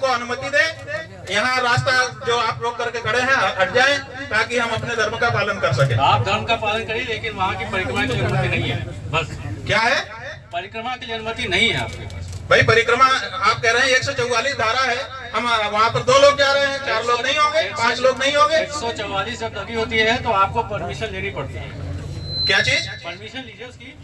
हमको अनुमति दे, यहाँ रास्ता जो आप रोक करके खड़े हैं हट जाए, ताकि हम अपने धर्म का पालन कर सके। आप धर्म का पालन करिए, लेकिन वहाँ की परिक्रमा की अनुमति नहीं है। बस क्या है? परिक्रमा की अनुमति नहीं है आपके पास। भाई परिक्रमा आप कह रहे हैं 144 धारा है, हम वहाँ पर 2 लोग जा रहे हैं, 4 लोग नहीं होंगे, 5 लोग नहीं होंगे। 144 जब लगी होती है तो आपको परमिशन लेनी पड़ती है। क्या चीज? परमिशन लीजिए उसकी।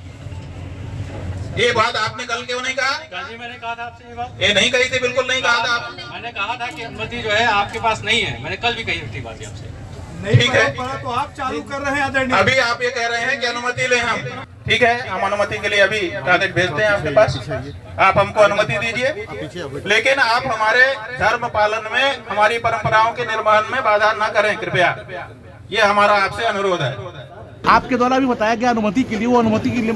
ये बात आपने कल क्यों नहीं कहा? कल जी मैंने कहा था आपसे ये बात। ये नहीं कही थी, बिल्कुल नहीं कहा था आपने। मैंने कहा था कि अनुमति जो है आपके पास नहीं है। मैंने कल भी कही थी बात आपसे। ठीक है, तो आप चालू कर रहे हैं। अभी आप ये कह रहे हैं कि अनुमति लें हम। ठीक है, हम अनुमति के लिए अभी कागज भेजते हैं आपके पास, आप हमको अनुमति दीजिए। लेकिन आप हमारे धर्म पालन में, हमारी परंपराओं के निर्माण में बाधा न करें कृपया, ये हमारा आपसे अनुरोध है। आपके द्वारा भी बताया गया अनुमति के लिए, वो अनुमति के लिए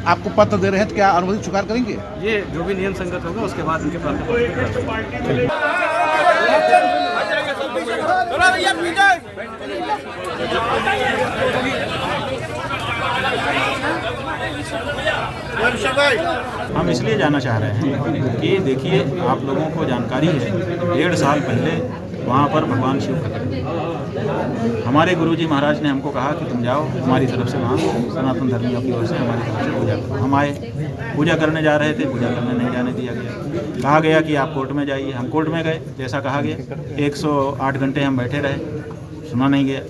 आपको पत्र दे रहे हैं, तो क्या अनुमति स्वीकार करेंगे? ये जो भी नियम संगत होगा उसके बाद उनके पास हम इसलिए जाना चाह रहे हैं कि देखिए, आप लोगों को जानकारी है 1.5 साल पहले वहाँ पर भगवान शिव प्रकट, हमारे गुरुजी महाराज ने हमको कहा कि तुम जाओ हमारी तरफ से, वहाँ सनातन धर्मियों की ओर से हमारी तरफ से पूजा करो। हम आए, पूजा करने जा रहे थे, पूजा करने नहीं जाने दिया गया। कहा गया कि आप कोर्ट में जाइए। हम कोर्ट में गए, जैसा कहा गया 108 घंटे हम बैठे रहे, सुना नहीं गया।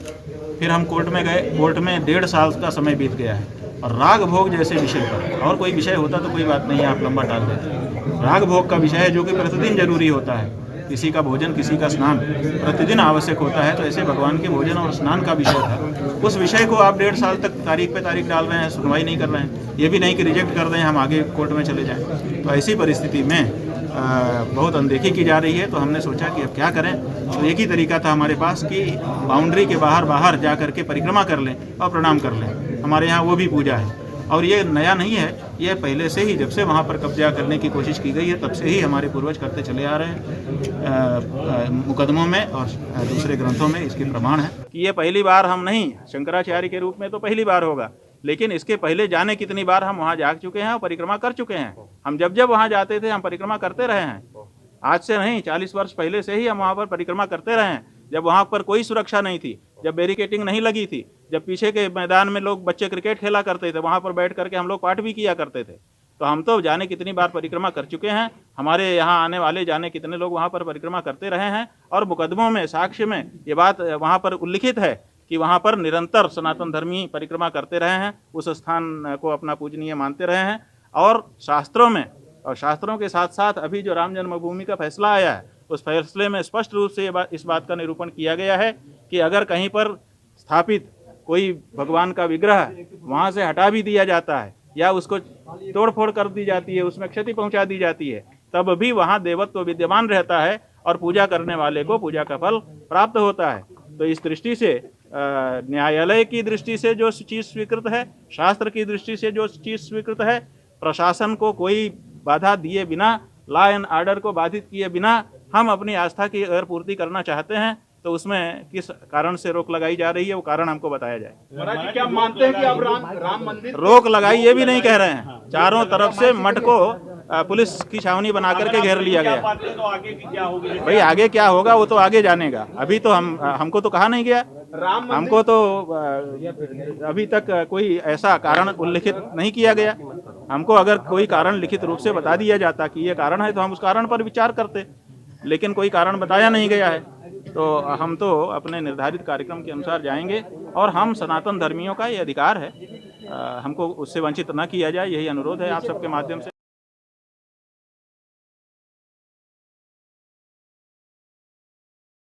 फिर हम कोर्ट में गए, कोर्ट में 1.5 साल का समय बीत गया है, और राग भोग जैसे विषय पर, और कोई विषय होता तो कोई बात नहीं है, आप लंबा टाल देते। राग भोग का विषय है जो कि प्रतिदिन जरूरी होता है, किसी का भोजन किसी का स्नान प्रतिदिन आवश्यक होता है, तो ऐसे भगवान के भोजन और स्नान का विषय था। उस विषय को आप 1.5 साल तक तारीख पे तारीख डाल रहे हैं, सुनवाई नहीं कर रहे हैं। ये भी नहीं कि रिजेक्ट कर दें, हम आगे कोर्ट में चले जाएं। तो ऐसी परिस्थिति में बहुत अनदेखी की जा रही है। तो हमने सोचा कि अब क्या करें। तो एक ही तरीका था हमारे पास कि बाउंड्री के बाहर जा करके परिक्रमा कर लें और प्रणाम कर लें। हमारे यहाँ वो भी पूजा है, और ये नया नहीं है, ये पहले से ही, जब से वहाँ पर कब्जा करने की कोशिश की गई है तब से ही हमारे पूर्वज करते चले आ रहे हैं। मुकदमों में और दूसरे ग्रंथों में इसकी प्रमाण है कि ये पहली बार हम नहीं, शंकराचार्य के रूप में तो पहली बार होगा, लेकिन इसके पहले जाने कितनी बार हम वहाँ जा चुके हैं और परिक्रमा कर चुके हैं। हम जब वहाँ जाते थे हम परिक्रमा करते रहे हैं, आज से नहीं, 40 वर्ष पहले से ही हम वहाँ पर परिक्रमा करते रहे हैं। जब वहाँ पर कोई सुरक्षा नहीं थी, जब बैरिकेटिंग नहीं लगी थी, जब पीछे के मैदान में लोग बच्चे क्रिकेट खेला करते थे, वहाँ पर बैठ करके हम लोग पाठ भी किया करते थे। तो हम तो जाने कितनी बार परिक्रमा कर चुके हैं। हमारे यहाँ आने वाले जाने कितने लोग वहाँ पर परिक्रमा करते रहे हैं, और मुकदमों में, साक्ष्य में ये बात वहाँ पर उल्लिखित है कि वहाँ पर निरंतर सनातन धर्मी परिक्रमा करते रहे हैं, उस स्थान को अपना पूजनीय मानते रहे हैं। और शास्त्रों में, और शास्त्रों के साथ साथ अभी जो राम जन्मभूमि का फैसला आया है, उस फैसले में स्पष्ट रूप से इस बात का निरूपण किया गया है कि अगर कहीं पर स्थापित कोई भगवान का विग्रह वहाँ से हटा भी दिया जाता है, या उसको तोड़फोड़ कर दी जाती है, उसमें क्षति पहुँचा दी जाती है, तब भी वहाँ देवत्व विद्यमान रहता है और पूजा करने वाले को पूजा का फल प्राप्त होता है। तो इस दृष्टि से, न्यायालय की दृष्टि से जो चीज़ स्वीकृत है, शास्त्र की दृष्टि से जो चीज़ स्वीकृत है, प्रशासन को कोई बाधा दिए बिना, लॉ एंड ऑर्डर को बाधित किए बिना हम अपनी आस्था की अगर पूर्ति करना चाहते हैं, तो उसमें किस कारण से रोक लगाई जा रही है, वो कारण हमको बताया जाए। महाराज क्या मानते हैं कि अब राम मंदिर रोक लगाई ये भी नहीं कह रहे हैं, चारों तरफ से मठ को पुलिस की छावनी बना करके घेर लिया गया। तो आगे की क्या होगी? भाई आगे क्या होगा वो तो आगे जानेगा, अभी तो हमको तो कहा नहीं गया, हमको तो अभी तक कोई ऐसा कारण उल्लिखित नहीं किया गया। हमको अगर कोई कारण लिखित रूप से बता दिया जाता कि ये कारण है, तो हम उस कारण पर विचार करते, लेकिन कोई कारण बताया नहीं गया है। तो हम तो अपने निर्धारित कार्यक्रम के अनुसार जाएंगे, और हम सनातन धर्मियों का ये अधिकार है, हमको उससे वंचित न किया जाए, यही अनुरोध है आप सबके माध्यम से।